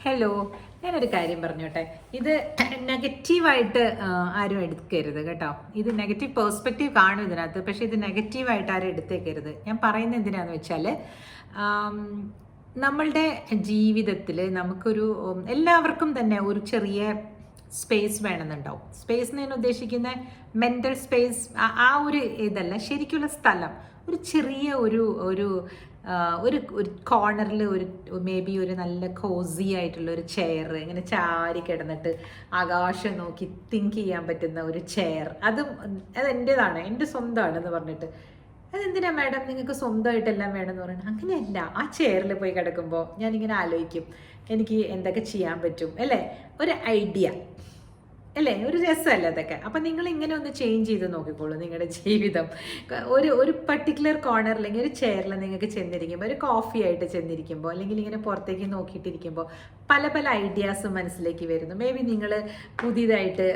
Hello, ഞാനൊരു കാര്യം പറഞ്ഞോട്ടെ. ഇത് നെഗറ്റീവായിട്ട് ആരും എടുക്കരുത് കേട്ടോ. ഇത് നെഗറ്റീവ് പേഴ്സ്പെക്റ്റീവ് കാണും ഇതിനകത്ത്, പക്ഷേ ഇത് നെഗറ്റീവായിട്ട് ആരും എടുത്തേക്കരുത്. ഞാൻ പറയുന്നത് എന്തിനാന്ന് വെച്ചാൽ, നമ്മളുടെ ജീവിതത്തിൽ നമുക്കൊരു എല്ലാവർക്കും തന്നെ ഒരു ചെറിയ സ്പേസ് വേണമെന്നുണ്ടാവും. സ്പേസ് എന്ന് ഞാൻ ഉദ്ദേശിക്കുന്ന മെൻ്റൽ സ്പേസ്, ആ ഒരു ഇതല്ല, ശരിക്കുള്ള സ്ഥലം. ഒരു ചെറിയ ഒരു ഒരു ഒരു ഒരു കോർണറിൽ ഒരു മേ ബി ഒരു നല്ല കോസി ആയിട്ടുള്ള ഒരു ചെയർ, ഇങ്ങനെ ചാരി കിടന്നിട്ട് ആകാശം നോക്കി തിങ്ക് ചെയ്യാൻ പറ്റുന്ന ഒരു ചെയർ, അത് എൻ്റേതാണ്, എൻ്റെ സ്വന്തമാണെന്ന് പറഞ്ഞിട്ട് അതെന്തിനാ മാഡം നിങ്ങൾക്ക് സ്വന്തമായിട്ടെല്ലാം വേണമെന്ന് പറയുന്നത്? അങ്ങനെയല്ല. ആ ചെയറിൽ പോയി കിടക്കുമ്പോൾ ഞാനിങ്ങനെ ആലോചിക്കും, എനിക്ക് എന്തൊക്കെ ചെയ്യാൻ പറ്റും അല്ലേ, ഒരു ഐഡിയ അല്ലേ, ഒരു രസമല്ലേ അതൊക്കെ. അപ്പം നിങ്ങൾ ഇങ്ങനെ ഒന്ന് ചേഞ്ച് ചെയ്ത് നോക്കിക്കോളൂ നിങ്ങളുടെ ജീവിതം. ഒരു പർട്ടിക്കുലർ കോർണർ അല്ലെങ്കിൽ ഒരു ചെയറിൽ നിങ്ങൾക്ക് ചെന്നിരിക്കുമ്പോൾ, ഒരു കോഫി ആയിട്ട് ചെന്നിരിക്കുമ്പോൾ, അല്ലെങ്കിൽ ഇങ്ങനെ പുറത്തേക്ക് നോക്കിയിട്ടിരിക്കുമ്പോൾ പല പല ഐഡിയാസ് മനസ്സിലേക്ക് വരുന്നു. മേ ബി നിങ്ങൾ പുതിയതായിട്ട്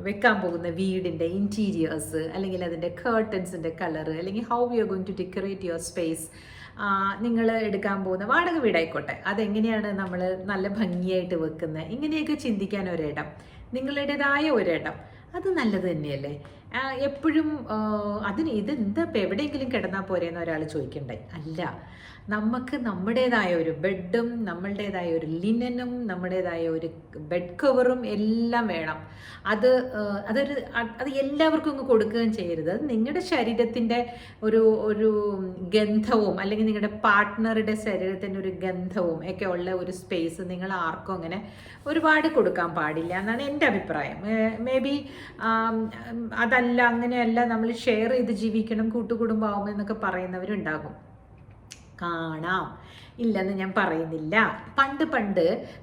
വെക്കാൻ പോകുന്ന വീടിൻ്റെ ഇൻറ്റീരിയേഴ്സ്, അല്ലെങ്കിൽ അതിൻ്റെ കേർട്ടൻസിൻ്റെ കളറ്, അല്ലെങ്കിൽ how you are going to decorate your space, നിങ്ങൾ എടുക്കാൻ പോകുന്ന വാടക വീടായിക്കോട്ടെ, അതെങ്ങനെയാണ് നമ്മൾ നല്ല ഭംഗിയായിട്ട് വെക്കുന്നത്, ഇങ്ങനെയൊക്കെ ചിന്തിക്കാൻ ഒരിടം, നിങ്ങളുടേതായ ഒരിടം, അത് നല്ലത് തന്നെയല്ലേ. എപ്പോഴും ഇതെന്താ ഇപ്പം എവിടെയെങ്കിലും കിടന്നാൽ പോരെയെന്ന് ഒരാൾ ചോദിക്കണ്ടേ? അല്ല, നമുക്ക് നമ്മുടേതായ ഒരു ബെഡും, നമ്മളുടേതായ ഒരു ലിനനും, നമ്മുടേതായ ഒരു ബെഡ് കവറും എല്ലാം വേണം. അത് എല്ലാവർക്കും ഒന്ന് കൊടുക്കുകയും ചെയ്യരുത്. അത് നിങ്ങളുടെ ശരീരത്തിൻ്റെ ഒരു ഗന്ധവും, അല്ലെങ്കിൽ നിങ്ങളുടെ പാർട്ട്ണറുടെ ശരീരത്തിൻ്റെ ഒരു ഗന്ധവും ഒക്കെ ഉള്ള ഒരു സ്പേസ് നിങ്ങൾ ആർക്കും അങ്ങനെ ഒരുപാട് കൊടുക്കാൻ പാടില്ല എന്നാണ് എൻ്റെ അഭിപ്രായം. മേ ബി അതല്ല, അങ്ങനെയല്ല, നമ്മൾ ഷെയർ ചെയ്ത് ജീവിക്കണം, കൂട്ടുകുടുംബമാവും എന്നൊക്കെ പറയുന്നവരുണ്ടാകും, കാണാം, ഇല്ലെന്ന് ഞാൻ പറയുന്നില്ല. പണ്ട്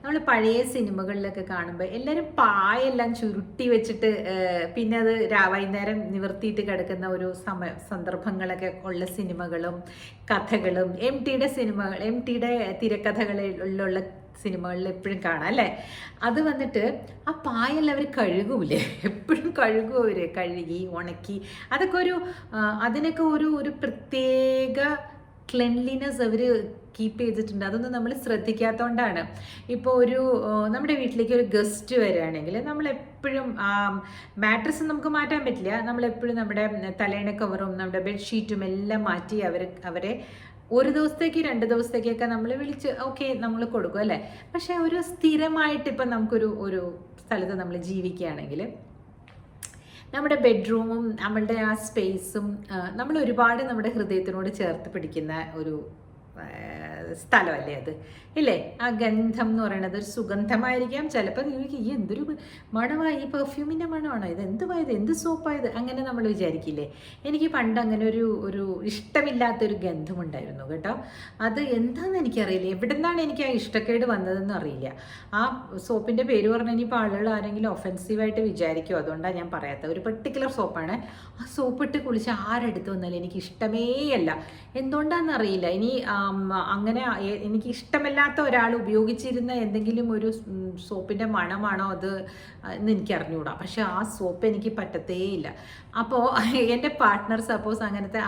നമ്മൾ പഴയ സിനിമകളിലൊക്കെ കാണുമ്പോൾ എല്ലാവരും പായെല്ലാം ചുരുട്ടി വെച്ചിട്ട് പിന്നെ അത് വൈകുന്നേരം നിവർത്തിയിട്ട് കിടക്കുന്ന ഒരു സന്ദർഭങ്ങളൊക്കെ ഉള്ള സിനിമകളും കഥകളും എം ടിയുടെ തിരക്കഥകളിലുള്ള സിനിമകളിൽ എപ്പോഴും കാണാം അല്ലേ. അത് വന്നിട്ട് ആ പായെല്ലാം അവർ കഴുകൂലേ, എപ്പോഴും കഴുകും, അവർ കഴുകി ഉണക്കി, അതൊക്കെ അതിനൊക്കെ ഒരു പ്രത്യേക ക്ലെൻലിനെസ് അവർ കീപ്പ് ചെയ്തിട്ടുണ്ട്. അതൊന്നും നമ്മൾ ശ്രദ്ധിക്കാത്തതുകൊണ്ടാണ്. ഇപ്പോൾ നമ്മുടെ വീട്ടിലേക്ക് ഒരു ഗസ്റ്റ് വരികയാണെങ്കിൽ നമ്മളെപ്പോഴും മാട്രസ് നമുക്ക് മാറ്റാൻ പറ്റില്ല, നമ്മളെപ്പോഴും നമ്മുടെ തലേണ കവറും നമ്മുടെ ബെഡ്ഷീറ്റും എല്ലാം മാറ്റി അവരെ ഒരു ദിവസത്തേക്ക് 2 ദിവസത്തേക്കൊക്കെ നമ്മൾ വിളിച്ച് ഓക്കെ നമ്മൾ കൊടുക്കും അല്ലേ. പക്ഷേ ഒരു സ്ഥിരമായിട്ട് ഇപ്പം നമുക്കൊരു സ്ഥലത്ത് നമ്മൾ ജീവിക്കുകയാണെങ്കിൽ നമ്മുടെ ബെഡ്റൂമും നമ്മളുടെ ആ സ്പേസും നമ്മൾ ഒരുപാട് നമ്മുടെ ഹൃദയത്തിനോട് ചേർത്ത് പിടിക്കുന്ന ഒരു സ്ഥലമല്ലേ അത്, ഇല്ലേ? ആ ഗന്ധം എന്ന് പറയുന്നത് ഒരു സുഗന്ധമായിരിക്കാം. ചിലപ്പോൾ നിങ്ങൾക്ക് ഈ എന്തൊരു മണമായി, ഈ പെർഫ്യൂമിൻ്റെ മണമാണോ ഇത്, എന്ത് സോപ്പായത്, അങ്ങനെ നമ്മൾ വിചാരിക്കില്ലേ. എനിക്ക് പണ്ട് അങ്ങനെ ഒരു ഇഷ്ടമില്ലാത്തൊരു ഗന്ധമുണ്ടായിരുന്നു കേട്ടോ. അത് എന്താണെന്ന് എനിക്കറിയില്ല, എവിടെ നിന്നാണ് എനിക്ക് ആ ഇഷ്ടക്കേട് വന്നതെന്ന് അറിയില്ല. ആ സോപ്പിൻ്റെ പേര് പറഞ്ഞാൽ ഇനിയിപ്പോൾ ആളുകൾ ആരെങ്കിലും ഒഫെൻസീവായിട്ട് വിചാരിക്കുമോ, അതുകൊണ്ടാണ് ഞാൻ പറയാത്തത്. ഒരു പെർട്ടിക്കുലർ സോപ്പാണ്. ആ സോപ്പിട്ട് കുളിച്ച് ആരെടുത്ത് വന്നാലും എനിക്ക് ഇഷ്ടമേ അല്ല. എന്തുകൊണ്ടാണെന്ന് അറിയില്ല. ഇനി അങ്ങനെ എനിക്ക് ഇഷ്ടമില്ലാത്ത ഒരാൾ ഉപയോഗിച്ചിരുന്ന എന്തെങ്കിലും ഒരു സോപ്പിൻ്റെ മണമാണോ അത് എന്ന് എനിക്ക് അറിഞ്ഞുകൂടാ. പക്ഷെ ആ സോപ്പ് എനിക്ക് പറ്റത്തേയില്ല. അപ്പോൾ എൻ്റെ പാർട്ട്ണർ സപ്പോസ് അങ്ങനത്തെ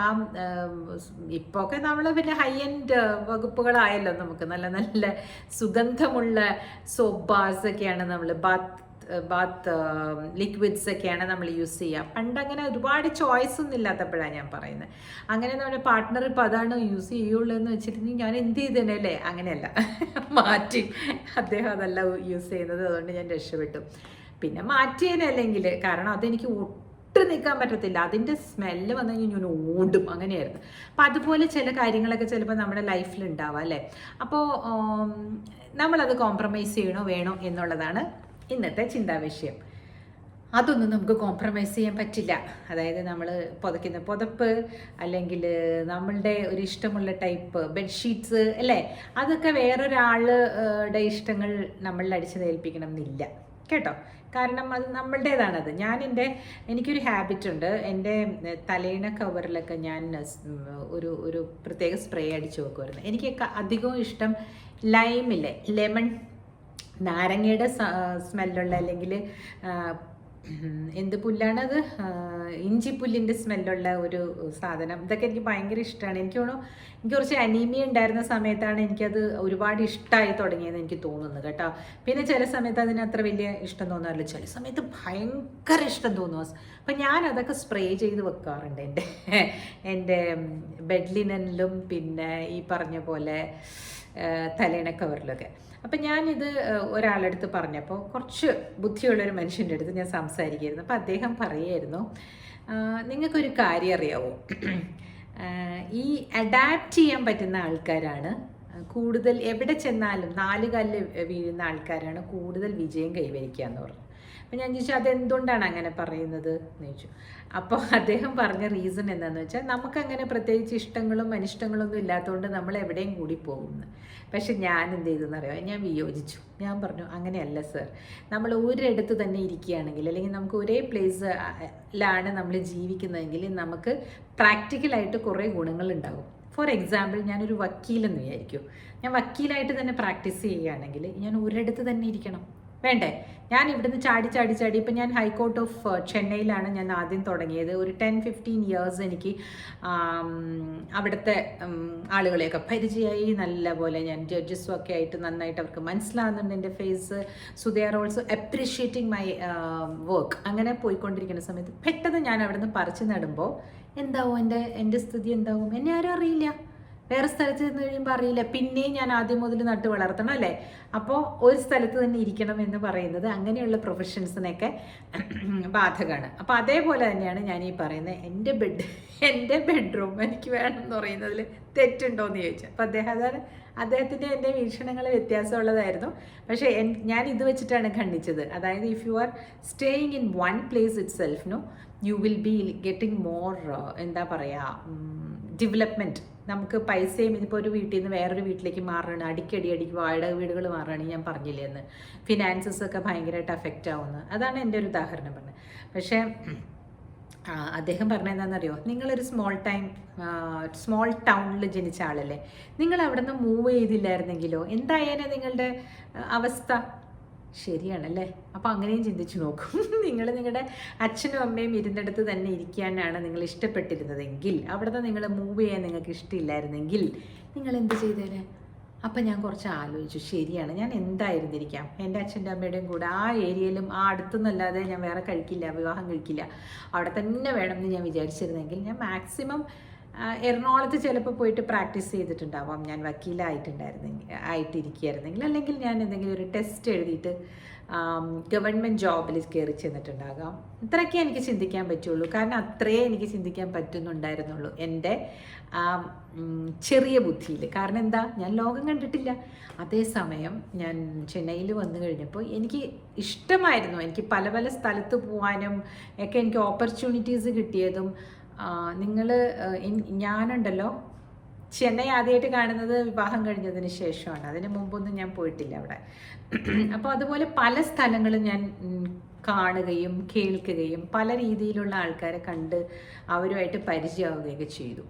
ഇപ്പോൾ ഒക്കെ നമ്മൾ പിന്നെ ഹൈ എൻഡ് വകുപ്പുകളായല്ലോ, നമുക്ക് നല്ല നല്ല സുഗന്ധമുള്ള സോപ്പ് ബാർസ് ഒക്കെയാണ് നമ്മൾ ബാത്ത് ലിക്വിഡ്സ് ഒക്കെയാണ് നമ്മൾ യൂസ് ചെയ്യുക. പണ്ട് അങ്ങനെ ഒരുപാട് ചോയ്സ് ഒന്നും ഇല്ലാത്തപ്പോഴാണ് ഞാൻ പറയുന്നത്. അങ്ങനെ നമ്മുടെ പാർട്ട്ണർ ഇപ്പോൾ അതാണ് യൂസ് ചെയ്യുള്ളൂ എന്ന് വെച്ചിട്ടുണ്ടെങ്കിൽ ഞാൻ എന്ത് ചെയ്തേനല്ലേ? അങ്ങനെയല്ല, മാറ്റി. അദ്ദേഹം അതല്ല യൂസ് ചെയ്യുന്നത്, അതുകൊണ്ട് ഞാൻ രക്ഷപ്പെട്ടു. പിന്നെ മാറ്റിയേനല്ലെങ്കിൽ, കാരണം അതെനിക്ക് ഒട്ടും നിൽക്കാൻ പറ്റത്തില്ല. അതിൻ്റെ സ്മെല്ല് വന്നു കഴിഞ്ഞാൽ ഞാൻ ഓടും, അങ്ങനെയായിരുന്നു. അപ്പം അതുപോലെ ചില കാര്യങ്ങളൊക്കെ ചിലപ്പോൾ നമ്മുടെ ലൈഫിൽ ഉണ്ടാവാം അല്ലേ. അപ്പോൾ നമ്മളത് കോംപ്രമൈസ് ചെയ്യണോ വേണോ എന്നുള്ളതാണ് ഇന്നത്തെ ചിന്താവിഷയം. അതൊന്നും നമുക്ക് കോംപ്രമൈസ് ചെയ്യാൻ പറ്റില്ല. അതായത് നമ്മൾ പുതയ്ക്കുന്ന പുതപ്പ്, അല്ലെങ്കിൽ നമ്മളുടെ ഒരു ഇഷ്ടമുള്ള ടൈപ്പ് ബെഡ്ഷീറ്റ്സ് അല്ലേ, അതൊക്കെ വേറൊരാളുടെ ഇഷ്ടങ്ങൾ നമ്മളിൽ അടിച്ചേൽപ്പിക്കണം എന്നില്ല കേട്ടോ. കാരണം അത് നമ്മളുടേതാണത്. എനിക്കൊരു ഹാബിറ്റ് ഉണ്ട്. എൻ്റെ തലേണ കവറിലൊക്കെ ഞാൻ ഒരു പ്രത്യേക സ്പ്രേ അടിച്ച് വെക്കുമായിരുന്നു. എനിക്ക് അധികവും ഇഷ്ടം ലൈമില്ലേ, ലെമൺ, നാരങ്ങയുടെ സ്മെല്ലുള്ള, അല്ലെങ്കിൽ എന്ത് പുല്ലാണത്, ഇഞ്ചിപ്പുല്ലിൻ്റെ സ്മെല്ലുള്ള ഒരു സാധനം. ഇതൊക്കെ എനിക്ക് ഭയങ്കര ഇഷ്ടമാണ്. എനിക്ക് തോന്നുന്നു എനിക്ക് കുറച്ച് അനീമിയ ഉണ്ടായിരുന്ന സമയത്താണ് എനിക്കത് ഒരുപാട് ഇഷ്ടമായി തുടങ്ങിയെന്ന് എനിക്ക് തോന്നുന്നു കേട്ടോ. പിന്നെ ചില സമയത്ത് അതിന് അത്ര വലിയ ഇഷ്ടം തോന്നാറില്ല, ചില സമയത്ത് ഭയങ്കര ഇഷ്ടം തോന്നുക. അപ്പം ഞാൻ അതൊക്കെ സ്പ്രേ ചെയ്ത് വെക്കാറുണ്ട് എൻ്റെ ബെഡ് ലിനനിലും പിന്നെ ഈ പറഞ്ഞ പോലെ തലേണ കവറിലൊക്കെ. അപ്പം ഞാനിത് ഒരാളടുത്ത് പറഞ്ഞപ്പോൾ, കുറച്ച് ബുദ്ധിയുള്ളൊരു മനുഷ്യൻ്റെ അടുത്ത് ഞാൻ സംസാരിക്കുമായിരുന്നു. അപ്പോൾ അദ്ദേഹം പറയുമായിരുന്നു, നിങ്ങൾക്കൊരു കാര്യം അറിയാവോ, ഈ അഡാപ്റ്റ് ചെയ്യാൻ പറ്റുന്ന ആൾക്കാരാണ് കൂടുതൽ, എവിടെ ചെന്നാലും 4 കാലിൽ വീഴുന്ന ആൾക്കാരാണ് കൂടുതൽ വിജയം കൈവരിക്കുക എന്ന് പറഞ്ഞു. അപ്പം ഞാൻ ചോദിച്ചു അതെന്തുകൊണ്ടാണ് അങ്ങനെ പറയുന്നത് എന്ന് ചോദിച്ചു. അപ്പോൾ അദ്ദേഹം പറഞ്ഞ റീസൺ എന്താണെന്ന് വെച്ചാൽ, നമുക്കങ്ങനെ പ്രത്യേകിച്ച് ഇഷ്ടങ്ങളും അനിഷ്ടങ്ങളൊന്നും ഇല്ലാത്തതുകൊണ്ട് നമ്മൾ എവിടെയും കൂടി പോകുന്നു. പക്ഷെ ഞാൻ എന്ത് ചെയ്തെന്ന് അറിയാം, ഞാൻ വിയോജിച്ചു. ഞാൻ പറഞ്ഞു അങ്ങനെയല്ല സർ, നമ്മൾ ഒരിടത്ത് തന്നെ ഇരിക്കുകയാണെങ്കിൽ, അല്ലെങ്കിൽ നമുക്ക് ഒരേ പ്ലേസിലാണ് നമ്മൾ ജീവിക്കുന്നതെങ്കിൽ നമുക്ക് പ്രാക്ടിക്കലായിട്ട് കുറേ ഗുണങ്ങളുണ്ടാകും. ഫോർ എക്സാമ്പിൾ, ഞാനൊരു വക്കീലെന്ന് വിചാരിക്കും. ഞാൻ വക്കീലായിട്ട് തന്നെ പ്രാക്ടീസ് ചെയ്യുകയാണെങ്കിൽ ഞാൻ ഒരിടത്ത് തന്നെ ഇരിക്കണം, വേണ്ടേ? ഞാൻ ഇവിടുന്ന് ചാടി ഇപ്പം ഞാൻ ഹൈക്കോർട്ട് ഓഫ് ചെന്നൈയിലാണ് ഞാൻ ആദ്യം തുടങ്ങിയത്. ഒരു 10-15 ഇയേഴ്സ് എനിക്ക് അവിടുത്തെ ആളുകളെയൊക്കെ പരിചയമായി. നല്ല പോലെ ഞാൻ ജഡ്ജസും ഒക്കെ ആയിട്ട് നന്നായിട്ട് അവർക്ക് മനസ്സിലാകുന്നുണ്ട് എൻ്റെ face. So they are also appreciating my work. അങ്ങനെ പോയിക്കൊണ്ടിരിക്കുന്ന സമയത്ത് പെട്ടെന്ന് ഞാൻ അവിടെ നിന്ന് പറിച്ചു നടുമ്പോൾ എന്താവും, എൻ്റെ സ്ഥിതി എന്താവും, എന്നെ ആരും അറിയില്ല. വേറെ സ്ഥലത്ത് നിന്ന് കഴിയുമ്പോൾ അറിയില്ല. പിന്നെയും ഞാൻ ആദ്യം മുതൽ നട്ട് വളർത്തണം അല്ലേ? അപ്പോൾ ഒരു സ്ഥലത്ത് തന്നെ ഇരിക്കണം എന്ന് പറയുന്നത് അങ്ങനെയുള്ള പ്രൊഫഷൻസിനെയൊക്കെ ബാധകമാണ്. അപ്പോൾ അതേപോലെ തന്നെയാണ് ഞാൻ ഈ പറയുന്നത്, എൻ്റെ ബെഡ്റൂം എനിക്ക് വേണം എന്ന് പറയുന്നതിൽ തെറ്റുണ്ടോ എന്ന് ചോദിച്ചു. അപ്പോൾ അദ്ദേഹത്തിൻ്റെ എൻ്റെ വീക്ഷണങ്ങൾ വ്യത്യാസമുള്ളതായിരുന്നു. പക്ഷേ ഞാൻ ഇത് വെച്ചിട്ടാണ് ഖണ്ഡിച്ചത്. അതായത് if you are staying in one place itself, no you will be getting more എന്താ പറയുക, ഡെവലപ്മെൻറ്റ്. നമുക്ക് പൈസയും, ഇതിപ്പോൾ ഒരു വീട്ടിൽ നിന്ന് വേറൊരു വീട്ടിലേക്ക് മാറുകയാണ്, അടിക്കടി വാടക വീടുകൾ മാറുകയാണെങ്കിൽ ഞാൻ പറഞ്ഞില്ലേ എന്ന്, ഫിനാൻസസ് ഒക്കെ ഭയങ്കരമായിട്ട് അഫക്റ്റ് ആവുന്നത്. അതാണ് എൻ്റെ ഒരു ഉദാഹരണം പറഞ്ഞത്. പക്ഷേ അദ്ദേഹം പറഞ്ഞത് എന്താണെന്നറിയോ, നിങ്ങളൊരു സ്മോൾ ടൗണിൽ ജനിച്ച ആളല്ലേ, നിങ്ങൾ അവിടെ നിന്ന് മൂവ് ചെയ്തില്ലായിരുന്നെങ്കിലോ എന്തായാലും നിങ്ങളുടെ അവസ്ഥ. ശരിയാണല്ലേ? അപ്പോൾ അങ്ങനെയും ചിന്തിച്ചു നോക്കും. നിങ്ങളുടെ അച്ഛനും അമ്മയും ഇരുന്നിടത്ത് തന്നെ ഇരിക്കാനാണ് നിങ്ങൾ ഇഷ്ടപ്പെട്ടിരുന്നതെങ്കിൽ, അവിടുന്ന് നിങ്ങൾ മൂവ് ചെയ്യാൻ നിങ്ങൾക്ക് ഇഷ്ടമില്ലായിരുന്നെങ്കിൽ നിങ്ങൾ എന്ത് ചെയ്തേനെ? അപ്പം ഞാൻ കുറച്ച് ആലോചിച്ചു, ശരിയാണ്, ഞാൻ എന്തായിരുന്നിരിക്കാം, എൻ്റെ അച്ഛൻ്റെ അമ്മയുടെയും കൂടെ ആ ഏരിയയിലും ആ അടുത്തൊന്നല്ലാതെ ഞാൻ വേറെ വിവാഹം കഴിക്കില്ല, അവിടെ തന്നെ വേണമെന്ന് ഞാൻ വിചാരിച്ചിരുന്നെങ്കിൽ ഞാൻ മാക്സിമം എറണാകുളത്ത് ചിലപ്പോൾ പോയിട്ട് പ്രാക്ടീസ് ചെയ്തിട്ടുണ്ടാവാം, ഞാൻ ആയിട്ടിരിക്കുകയായിരുന്നെങ്കിൽ. അല്ലെങ്കിൽ ഞാൻ എന്തെങ്കിലും ഒരു ടെസ്റ്റ് എഴുതിയിട്ട് ഗവൺമെൻറ് ജോബിൽ കയറി ചെന്നിട്ടുണ്ടാകാം. ഇത്രയൊക്കെ എനിക്ക് ചിന്തിക്കാൻ പറ്റുള്ളൂ. കാരണം അത്രയേ എനിക്ക് ചിന്തിക്കാൻ പറ്റുന്നുണ്ടായിരുന്നുള്ളൂ എൻ്റെ ചെറിയ ബുദ്ധിയിൽ. കാരണം എന്താ, ഞാൻ ലോകം കണ്ടിട്ടില്ല. അതേസമയം ഞാൻ ചെന്നൈയിൽ വന്നു കഴിഞ്ഞപ്പോൾ എനിക്ക് ഇഷ്ടമായിരുന്നു, എനിക്ക് പല പല സ്ഥലത്ത് പോകാനും ഒക്കെ എനിക്ക് ഓപ്പർച്യൂണിറ്റീസ് കിട്ടിയതും. ഞാനുണ്ടല്ലോ, ചെന്നൈ ആദ്യമായിട്ട് കാണുന്നത് വിവാഹം കഴിഞ്ഞതിന് ശേഷമാണ്. അതിന് മുമ്പൊന്നും ഞാൻ പോയിട്ടില്ല അവിടെ. അപ്പോൾ അതുപോലെ പല സ്ഥലങ്ങളും ഞാൻ കാണുകയും കേൾക്കുകയും പല രീതിയിലുള്ള ആൾക്കാരെ കണ്ട് അവരുമായിട്ട് പരിചയമാവുകയൊക്കെ ചെയ്തു.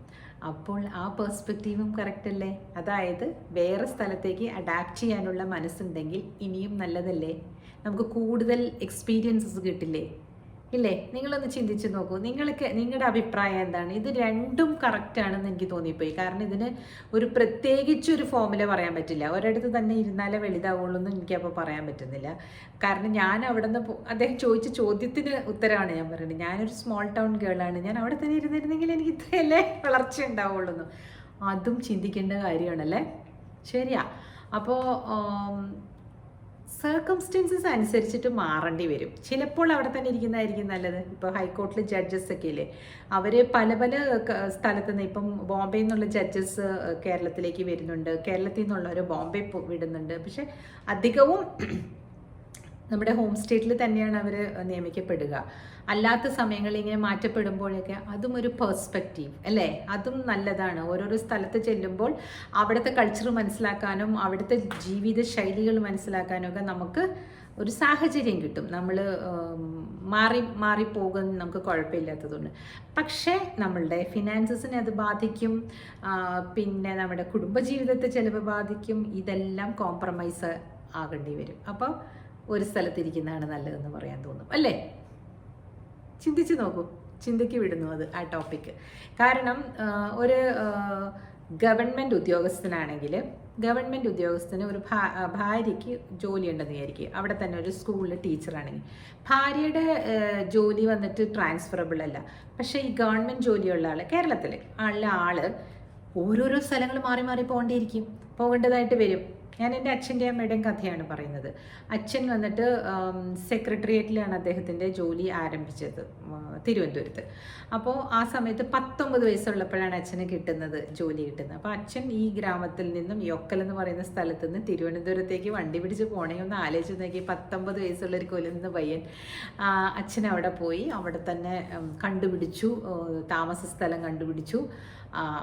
അപ്പോൾ ആ പെർസ്പെക്റ്റീവും കറക്റ്റ് അല്ലേ? അതായത് വേറെ സ്ഥലത്തേക്ക് അഡാപ്റ്റ് ചെയ്യാനുള്ള മനസ്സുണ്ടെങ്കിൽ ഇനിയും നല്ലതല്ലേ? നമുക്ക് കൂടുതൽ എക്സ്പീരിയൻസസ് കിട്ടില്ലേ? ഇല്ലേ? നിങ്ങളൊന്ന് ചിന്തിച്ച് നോക്കൂ. നിങ്ങളുടെ അഭിപ്രായം എന്താണ്? ഇത് രണ്ടും കറക്റ്റാണെന്ന് എനിക്ക് തോന്നിപ്പോയി. കാരണം ഇതിന് പ്രത്യേകിച്ചൊരു ഫോമുല പറയാൻ പറ്റില്ല. ഒരിടത്ത് തന്നെ ഇരുന്നാലേ വലുതാവുള്ളൂ എന്ന് എനിക്കപ്പോൾ പറയാൻ പറ്റുന്നില്ല. കാരണം ഞാൻ അവിടെ നിന്ന് അദ്ദേഹം ചോദിച്ച ചോദ്യത്തിന് ഉത്തരമാണ് ഞാൻ പറയുന്നത്. ഞാനൊരു സ്മോൾ ടൗൺ ഗേളാണ്, ഞാൻ അവിടെ തന്നെ ഇരുന്നിരുന്നെങ്കിൽ എനിക്ക് ഇത്രയല്ലേ വളർച്ച ഉണ്ടാവുള്ളൂ എന്ന്. അതും ചിന്തിക്കേണ്ട കാര്യമാണല്ലേ? ശരിയാ. അപ്പോൾ സർക്കംസ്റ്റൻസസ് അനുസരിച്ചിട്ട് മാറേണ്ടി വരും. ചിലപ്പോൾ അവിടെ തന്നെ ഇരിക്കുന്നതായിരിക്കും നല്ലത്. ഇപ്പോൾ ഹൈക്കോർട്ടിൽ ജഡ്ജസ് ഒക്കെ ഇല്ലേ, അവർ പല പല സ്ഥലത്തു നിന്ന്, ഇപ്പം ബോംബെയിൽ നിന്നുള്ള ജഡ്ജസ് കേരളത്തിലേക്ക് വരുന്നുണ്ട്, കേരളത്തിൽ നിന്നുള്ളവർ ബോംബെ വിടുന്നുണ്ട്. പക്ഷെ അധികവും നമ്മുടെ ഹോം സ്റ്റേറ്റിൽ തന്നെയാണ് അവർ നിയമിക്കപ്പെടുക. അല്ലാത്ത സമയങ്ങളിൽ ഇങ്ങനെ മാറ്റപ്പെടുമ്പോഴൊക്കെ അതും ഒരു പെർസ്പെക്റ്റീവ് അല്ലേ? അതും നല്ലതാണ്. ഓരോരോ സ്ഥലത്ത് ചെല്ലുമ്പോൾ അവിടുത്തെ കൾച്ചർ മനസ്സിലാക്കാനും അവിടുത്തെ ജീവിത ശൈലികൾ മനസ്സിലാക്കാനും ഒക്കെ നമുക്ക് ഒരു സാഹചര്യം കിട്ടും. നമ്മൾ മാറിപ്പോകാൻ നമുക്ക് കുഴപ്പമില്ലാത്തതുകൊണ്ട്. പക്ഷേ നമ്മളുടെ ഫിനാൻസസിനെ അത് ബാധിക്കും, പിന്നെ നമ്മുടെ കുടുംബജീവിതത്തെ ചിലപ്പോൾ ബാധിക്കും. ഇതെല്ലാം കോംപ്രമൈസ് ആകേണ്ടി വരും. അപ്പോൾ ഒരു സ്ഥലത്തിരിക്കുന്നതാണ് നല്ലതെന്ന് പറയാൻ തോന്നും അല്ലേ? ചിന്തിച്ച് നോക്കൂ, ചിന്തയ്ക്ക് വിടുന്നു അത് ആ ടോപ്പിക്ക്. കാരണം ഒരു ഗവൺമെൻറ് ഉദ്യോഗസ്ഥനാണെങ്കിൽ ഗവൺമെൻറ് ഉദ്യോഗസ്ഥന് ഒരു ഭാര്യയ്ക്ക് ജോലി ഉണ്ടെന്ന് വിചാരിക്കുക, അവിടെ തന്നെ ഒരു സ്കൂളിൽ ടീച്ചറാണെങ്കിൽ ഭാര്യയുടെ ജോലി വന്നിട്ട് ട്രാൻസ്ഫറബിൾ അല്ല. പക്ഷേ ഈ ഗവൺമെൻറ് ജോലിയുള്ള ആൾ, കേരളത്തിൽ ഉള്ള ആൾ ഓരോരോ സ്ഥലങ്ങൾ മാറി മാറി പോകേണ്ടതായിട്ട് വരും. ഞാൻ എൻ്റെ അച്ഛൻ്റെ അമ്മയുടെയും കഥയാണ് പറയുന്നത്. അച്ഛൻ വന്നിട്ട് സെക്രട്ടേറിയറ്റിലാണ് അദ്ദേഹത്തിൻ്റെ ജോലി ആരംഭിച്ചത്, തിരുവനന്തപുരത്ത്. അപ്പോൾ ആ സമയത്ത് 19 വയസ്സുള്ളപ്പോഴാണ് അച്ഛന് ജോലി കിട്ടുന്നത്. അപ്പോൾ അച്ഛൻ ഈ ഗ്രാമത്തിൽ നിന്നും യൊക്കൽ എന്ന് പറയുന്ന സ്ഥലത്ത് നിന്ന് തിരുവനന്തപുരത്തേക്ക് വണ്ടി പിടിച്ച് പോകണമെങ്കിൽ ഒന്ന് ആലോചിച്ച് നോക്കി. 19 വയസ്സുള്ള ഒരു കൊല്ലുന്ന പയ്യൻ അച്ഛൻ അവിടെ പോയി, അവിടെ തന്നെ കണ്ടുപിടിച്ചു, താമസ സ്ഥലം കണ്ടുപിടിച്ചു,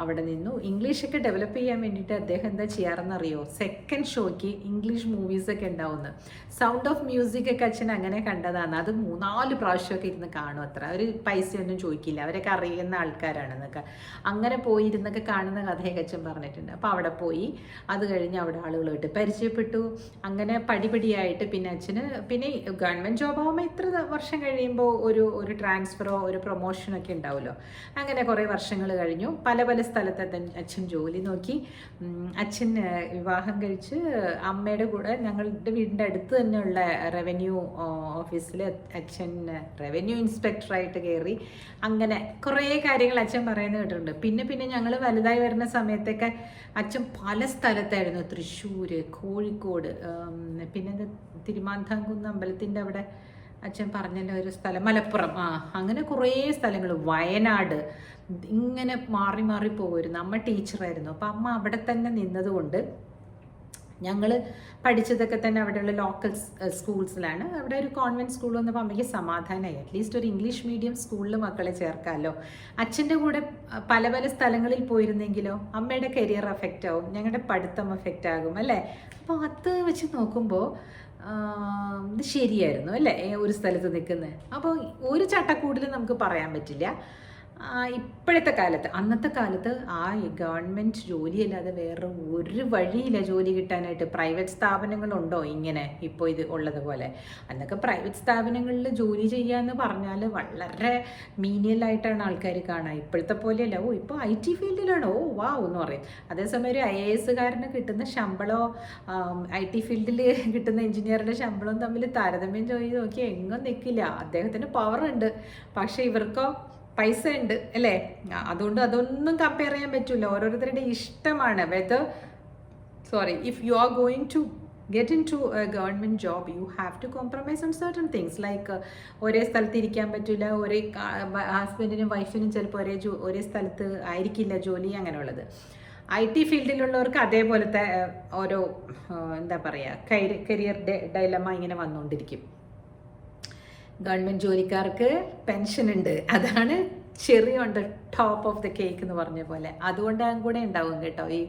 അവിടെ നിന്നു. ഇംഗ്ലീഷൊക്കെ ഡെവലപ്പ് ചെയ്യാൻ വേണ്ടിയിട്ട് അദ്ദേഹം എന്താ ചെയ്യാറെന്നറിയോ? സെക്കൻഡ് ഷോയ്ക്ക് ഇംഗ്ലീഷ് മൂവീസൊക്കെ ഉണ്ടാവുന്നു. സൗണ്ട് ഓഫ് മ്യൂസിക് ഒക്കെ അച്ഛൻ അങ്ങനെ കണ്ടതാണ്. അത് 3-4 പ്രാവശ്യമൊക്കെ ഇരുന്ന് കാണും അത്ര. അവർ പൈസയൊന്നും ചോദിക്കില്ല, അവരൊക്കെ അറിയുന്ന ആൾക്കാരാണെന്നൊക്കെ. അങ്ങനെ പോയിരുന്നൊക്കെ കാണുന്ന കഥയൊക്കെ അച്ഛൻ പറഞ്ഞിട്ടുണ്ട്. അപ്പോൾ അവിടെ പോയി, അത് കഴിഞ്ഞ് അവിടെ ആളുകളായിട്ട് പരിചയപ്പെട്ടു. അങ്ങനെ പടിപടിയായിട്ട് പിന്നെ അച്ഛന് പിന്നെ ഗവൺമെൻറ് ജോബാകുമ്പോൾ ഇത്ര വർഷം കഴിയുമ്പോൾ ഒരു ട്രാൻസ്ഫറോ ഒരു പ്രൊമോഷനോ ഒക്കെ ഉണ്ടാവുമല്ലോ. അങ്ങനെ കുറേ വർഷങ്ങൾ കഴിഞ്ഞു. പല സ്ഥലത്ത് അച്ഛൻ ജോലി നോക്കി. അച്ഛൻ വിവാഹം കഴിച്ച് അമ്മയുടെ കൂടെ ഞങ്ങളുടെ വീടിൻ്റെ അടുത്ത് തന്നെയുള്ള റവന്യൂ ഓഫീസിൽ അച്ഛൻ റവന്യൂ ഇൻസ്പെക്ടറായിട്ട് കയറി. അങ്ങനെ കുറേ കാര്യങ്ങൾ അച്ഛൻ പറയുന്നത് കേട്ടിട്ടുണ്ട്. പിന്നെ ഞങ്ങൾ വലുതായി വരുന്ന സമയത്തൊക്കെ അച്ഛൻ പല സ്ഥലത്തായിരുന്നു. തൃശ്ശൂർ, കോഴിക്കോട്, പിന്നെ തിരുമാന്താംകുന്ന് അമ്പലത്തിൻ്റെ അവിടെ അച്ഛൻ പറഞ്ഞല്ലോ ഒരു സ്ഥലം, മലപ്പുറം, അങ്ങനെ കുറേ സ്ഥലങ്ങൾ, വയനാട്, ഇങ്ങനെ മാറി മാറി പോകുമായിരുന്നു. അമ്മ ടീച്ചറായിരുന്നു. അപ്പോൾ അമ്മ അവിടെ തന്നെ നിന്നതുകൊണ്ട് ഞങ്ങൾ പഠിച്ചതൊക്കെ തന്നെ അവിടെയുള്ള ലോക്കൽ സ്കൂൾസിലാണ്. അവിടെ ഒരു കോൺവെൻറ്റ് സ്കൂൾ വന്നപ്പോൾ അമ്മയ്ക്ക് സമാധാനമായി, അറ്റ്ലീസ്റ്റ് ഒരു ഇംഗ്ലീഷ് മീഡിയം സ്കൂളിൽ മക്കളെ ചേർക്കാമല്ലോ. അച്ഛൻ്റെ കൂടെ പല സ്ഥലങ്ങളിൽ പോയിരുന്നെങ്കിലോ അമ്മയുടെ കരിയർ അഫക്റ്റ് ആവും, ഞങ്ങളുടെ പഠിത്തം അഫക്റ്റ് ആകും അല്ലേ. അപ്പോൾ അത് വെച്ച് നോക്കുമ്പോൾ ഇത് ശരിയായിരുന്നു അല്ലേ, ഒരു സ്ഥലത്ത് നിൽക്കുന്നത്. അപ്പോൾ ഒരു ചട്ടക്കൂടിൽ നമുക്ക് പറയാൻ പറ്റില്ല. ഇപ്പോഴത്തെ കാലത്ത്, അന്നത്തെ കാലത്ത് ഗവൺമെൻറ് ജോലിയല്ലാതെ വേറെ ഒരു വഴിയില്ല ജോലി കിട്ടാനായിട്ട്. പ്രൈവറ്റ് സ്ഥാപനങ്ങളുണ്ടോ ഇങ്ങനെ ഇപ്പോൾ ഇത് ഉള്ളതുപോലെ? അന്നൊക്കെ പ്രൈവറ്റ് സ്ഥാപനങ്ങളിൽ ജോലി ചെയ്യാന്ന് പറഞ്ഞാൽ വളരെ മീനിയലായിട്ടാണ് ആൾക്കാർ കാണുക. ഇപ്പോഴത്തെ പോലെയല്ല, ഇപ്പോൾ IT ഫീൽഡിലാണോ വാവ് എന്ന് പറയും. അതേസമയം ഒരു IAS കിട്ടുന്ന ശമ്പളമോ IT ഫീൽഡിൽ കിട്ടുന്ന എഞ്ചിനീയറുടെ ശമ്പളവും തമ്മിൽ താരതമ്യം ചെയ്ത് നോക്കിയാൽ എങ്ങും നിൽക്കില്ല. അദ്ദേഹത്തിന് പവറുണ്ട്, പക്ഷേ ഇവർക്കോ പൈസ ഉണ്ട് അല്ലേ. അതുകൊണ്ട് അതൊന്നും കമ്പയർ ചെയ്യാൻ പറ്റില്ല. ഓരോരുത്തരുടെ ഇഷ്ടമാണ്. if you are going to get into a government job, you have to compromise on certain things like ഒരേ സ്ഥലത്ത് ഇരിക്കാൻ പറ്റില്ല, ഒരേ ഹസ്ബൻഡിനും വൈഫിനും ചിലപ്പോൾ ഒരേ സ്ഥലത്ത് ആയിരിക്കില്ല ജോലി, അങ്ങനെയുള്ളത്. IT ഫീൽഡിലുള്ളവർക്ക് അതേപോലത്തെ ഓരോ എന്താ പറയുക കരിയർ ഡൈലമ ഇങ്ങനെ വന്നുകൊണ്ടിരിക്കും. ഗവൺമെൻറ് ജോലിക്കാർക്ക് പെൻഷൻ ഉണ്ട്, അതാണ് cherry on the top of the cake എന്ന് പറഞ്ഞ പോലെ. അതുകൊണ്ട് കൂടെ ഉണ്ടാവും കേട്ടോ. ഈ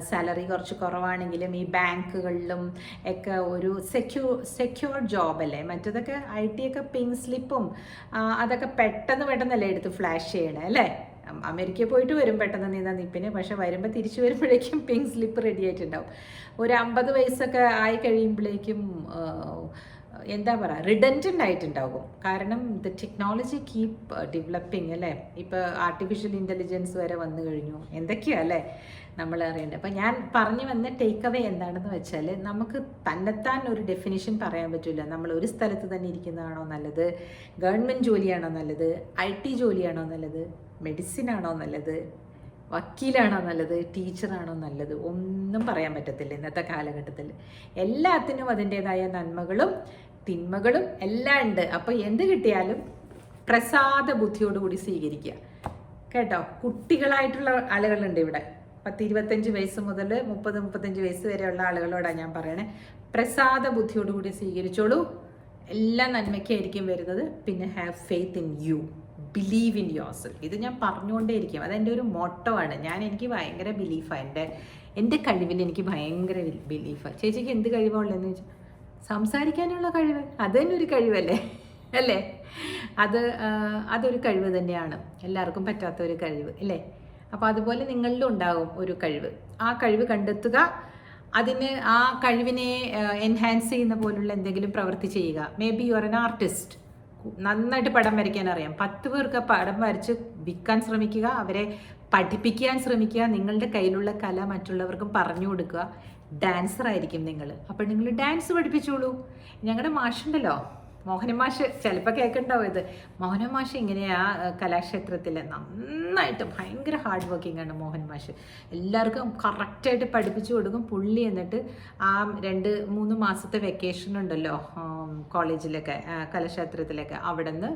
സാലറി കുറച്ച് കുറവാണെങ്കിലും ഈ ബാങ്കുകളിലും ഒക്കെ ഒരു സെക്യൂർ ജോബല്ലേ. മറ്റേതൊക്കെ IT ഒക്കെ പിങ്ക് സ്ലിപ്പും അതൊക്കെ പെട്ടെന്നല്ലേ എടുത്ത് ഫ്ലാഷ് ചെയ്യണേ അല്ലേ. അമേരിക്കയിൽ പോയിട്ട് വരും പെട്ടെന്ന് നിപ്പിന്, പക്ഷെ വരുമ്പോൾ തിരിച്ചു വരുമ്പോഴേക്കും പിങ്ക് സ്ലിപ്പ് റെഡി ആയിട്ടുണ്ടാവും. ഒരു 50 വയസ്സൊക്കെ ആയി കഴിയുമ്പോഴേക്കും എന്താ പറയുക റിഡൻഡൻ്റ് ആയിട്ടുണ്ടാകും. കാരണം ദ ടെക്നോളജി കീപ്പ് ഡെവലപ്പിംഗ് അല്ലേ. ഇപ്പോൾ ആർട്ടിഫിഷ്യൽ ഇൻ്റലിജൻസ് വരെ വന്നു കഴിഞ്ഞു, എന്തൊക്കെയാണ് അല്ലേ നമ്മൾ അറിയേണ്ടത്. അപ്പം ഞാൻ പറഞ്ഞു വന്ന ടേക്ക് അവേ എന്താണെന്ന് വെച്ചാൽ, നമുക്ക് തന്നെത്താൻ ഒരു ഡെഫിനിഷൻ പറയാൻ പറ്റില്ല. നമ്മൾ ഒരു സ്ഥലത്ത് തന്നെ ഇരിക്കുന്നതാണോ നല്ലത്, ഗവൺമെൻറ് ജോലിയാണോ നല്ലത്, IT ജോലിയാണോ നല്ലത്, മെഡിസിൻ ആണോ നല്ലത്, വക്കീലാണോ നല്ലത്, ടീച്ചറാണോ നല്ലത്, ഒന്നും പറയാൻ പറ്റത്തില്ല ഇന്നത്തെ കാലഘട്ടത്തിൽ. എല്ലാത്തിനും അതിൻ്റേതായ നന്മകളും തിന്മകളും എല്ലാം ഉണ്ട്. അപ്പോൾ എന്ത് കിട്ടിയാലും പ്രസാദ ബുദ്ധിയോടുകൂടി സ്വീകരിക്കുക കേട്ടോ. കുട്ടികളായിട്ടുള്ള ആളുകളുണ്ട് ഇവിടെ, 10-25 വയസ്സ് മുതൽ 30-35 വയസ്സ് വരെയുള്ള ആളുകളോടാണ് ഞാൻ പറയണേ, പ്രസാദ ബുദ്ധിയോടുകൂടി സ്വീകരിച്ചോളൂ. എല്ലാം നന്മയ്ക്കായിരിക്കും വരുന്നത്. പിന്നെ have faith in you, believe in yourself. ഇത് ഞാൻ പറഞ്ഞുകൊണ്ടേയിരിക്കും, അതെൻ്റെ ഒരു മോട്ടോ ആണ്. എനിക്ക് ഭയങ്കര ബിലീഫാണ്, എൻ്റെ കഴിവിൽ എനിക്ക് ഭയങ്കര ബിലീഫാണ്. ചേച്ചിക്ക് എന്ത് കഴിവുള്ളതെന്ന് ചോദിച്ചാൽ സംസാരിക്കാനുള്ള കഴിവ്, അത് തന്നെ ഒരു കഴിവല്ലേ അല്ലേ. അതൊരു കഴിവ് തന്നെയാണ്, എല്ലാവർക്കും പറ്റാത്ത ഒരു കഴിവ് അല്ലേ. അപ്പോൾ അതുപോലെ നിങ്ങളിലും ഉണ്ടാകും ഒരു കഴിവ്. ആ കഴിവ് കണ്ടെത്തുക, ആ കഴിവിനെ എൻഹാൻസ് ചെയ്യുന്ന പോലുള്ള എന്തെങ്കിലും പ്രവൃത്തി ചെയ്യുക. May be you are an artist, നന്നായിട്ട് പടം വരയ്ക്കാൻ അറിയാം, 10 പേർക്ക് പടം വരച്ച് വിൽക്കാൻ ശ്രമിക്കുക, അവരെ പഠിപ്പിക്കാൻ ശ്രമിക്കുക, നിങ്ങളുടെ കയ്യിലുള്ള കല മറ്റുള്ളവർക്കും പറഞ്ഞു കൊടുക്കുക. ഡാൻസർ ആയിരിക്കും നിങ്ങൾ, അപ്പോൾ നിങ്ങൾ ഡാൻസ് പഠിപ്പിച്ചോളൂ. ഞങ്ങളുടെ മാഷുണ്ടല്ലോ മോഹന മാഷ്, ചിലപ്പോൾ കേൾക്കുന്നുണ്ടാവും ഇത്, മോഹന മാഷ് ഇങ്ങനെയാ കലാക്ഷേത്രത്തിൽ നന്നായിട്ട് ഭയങ്കര ഹാർഡ് വർക്കിംഗ് ആണ് മോഹൻ മാഷ്. എല്ലാവർക്കും കറക്റ്റായിട്ട് പഠിപ്പിച്ചു കൊടുക്കും. പുള്ളി എന്നിട്ട് ആ 2-3 മാസത്തെ വെക്കേഷൻ ഉണ്ടല്ലോ കോളേജിലൊക്കെ കലാക്ഷേത്രത്തിലൊക്കെ, അവിടെ നിന്ന്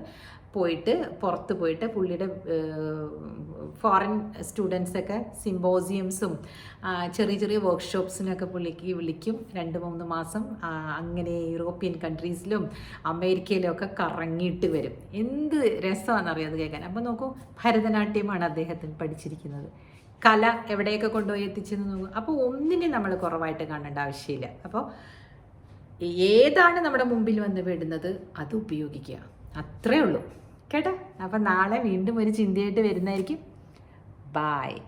പോയിട്ട് പുറത്ത് പോയിട്ട് പുള്ളിയുടെ ഫോറിൻ സ്റ്റുഡൻസൊക്കെ സിമ്പോസിയംസും ചെറിയ ചെറിയ വർക്ക്ഷോപ്സിനൊക്കെ പുള്ളിക്ക് വിളിക്കും. 2-3 മാസം അങ്ങനെ യൂറോപ്യൻ കൺട്രീസിലും അമേരിക്കയിലും ഒക്കെ കറങ്ങിയിട്ട് വരും. എന്ത് രസമാണെന്നറിയാം അത് കേൾക്കാൻ. അപ്പോൾ നോക്കൂ, ഭരതനാട്യമാണ് അദ്ദേഹത്തിന് പഠിച്ചിരിക്കുന്നത്. കല എവിടെയൊക്കെ കൊണ്ടുപോയി എത്തിച്ചെന്ന് നോക്കൂ. അപ്പോൾ ഒന്നിനെ നമ്മൾ കുറവായിട്ട് കാണേണ്ട ആവശ്യമില്ല. അപ്പോൾ ഏതാണ് നമ്മുടെ മുമ്പിൽ വന്ന് വിടുന്നത് അത് ഉപയോഗിക്കുക, അത്രേ ഉള്ളൂ കേട്ടോ. അപ്പം നാളെ വീണ്ടും ഒരു ചിന്തയായിട്ട് വരുന്നതായിരിക്കും. ബായ്.